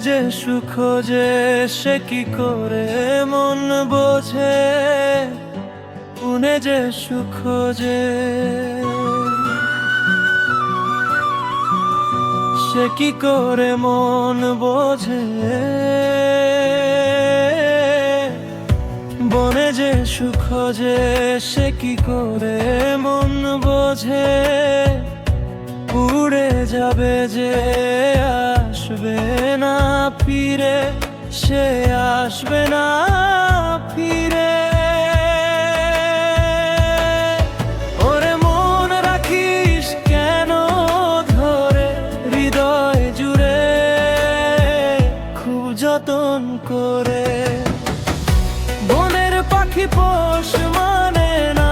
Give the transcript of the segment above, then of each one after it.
যে সুখ যে সে কি করে মন বোঝে, মনে যে সুখ যে সে কি করে মন বোঝে, বনে যে সুখ যে সে কি করে মন বোঝে, উড়ে যাবে যে আসবে না ফিরে, সে আসবে না ফিরে। ওরে মন রাখিস কেন ধরে হৃদয় জুড়ে, খুব যতন করে। বনের পাখি পোষ মানে না,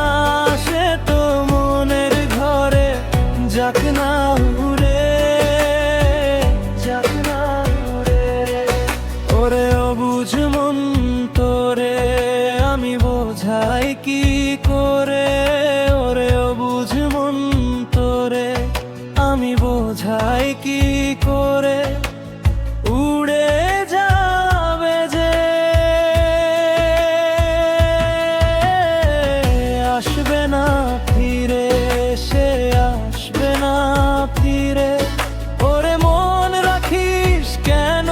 সে তো মনের ঘরে যাক না উড়ে, যাক না উড়ে। ওরে অবুঝ মন তোরে আমি বোঝাই কি করে, ওরে অবুঝ মন তোরে আমি বোঝাই কি করে, উড়ে যাবে যে আসবে না ফিরে, সে আসবে না ফিরে। ওরে মন রাখিস কেন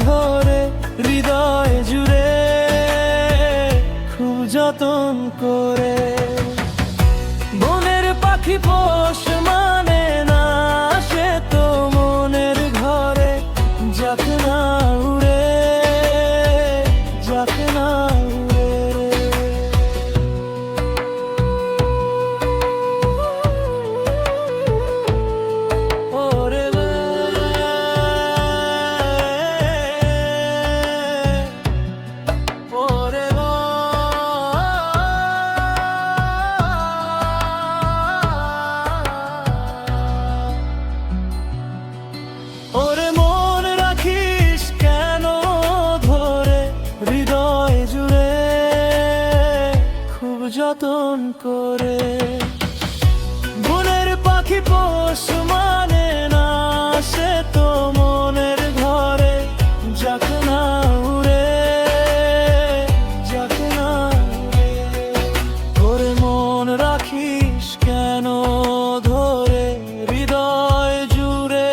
ধরে হৃদয় জুড়ে, খুব যতন করে। বনের পাখি পোষ মানে না, সে তো মনের ঘরে যাক না উড়ে, যাক না উড়ে। ওরে মন রাখিস কেন ধরে হৃদয় জুড়ে, খুব যতন করে। বনের পাখি পোষ মানে না, সে তো মনের ঘরে যাক না উড়ে, যাক না উড়ে। ওরে মন রাখিস কেন ধরে হৃদয় জুড়ে,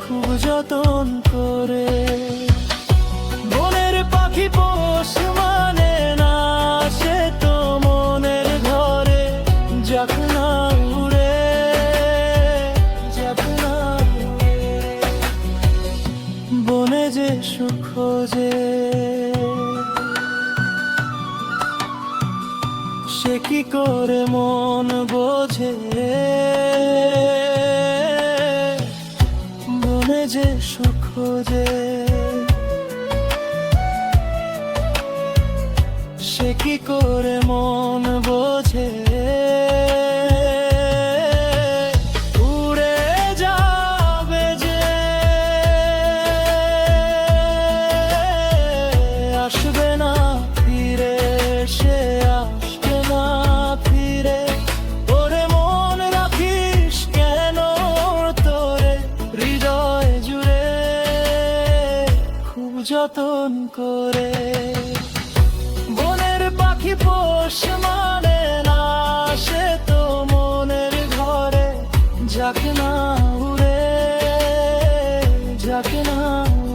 খুব যতন করে। বনের পাখি পোষ মানে না, সে তো মনের ঘরে যাক না উড়ে, যাক না উড়ে। বনে যে সুখ যে সে কি করে মন বোঝে, বনে যে সুখ যে সে কি করে মন বোঝে, উড়ে যাবে যে আসবে না ফিরে, সে আসবে না ফিরে। ওরে মন রাখিস কেন তোরে হৃদয় জুড়ে, খুব যতন করে। বনের পাখি পোষ মানে না, সে তো মনের ঘরে যাক না উড়ে, যাক না উড়ে।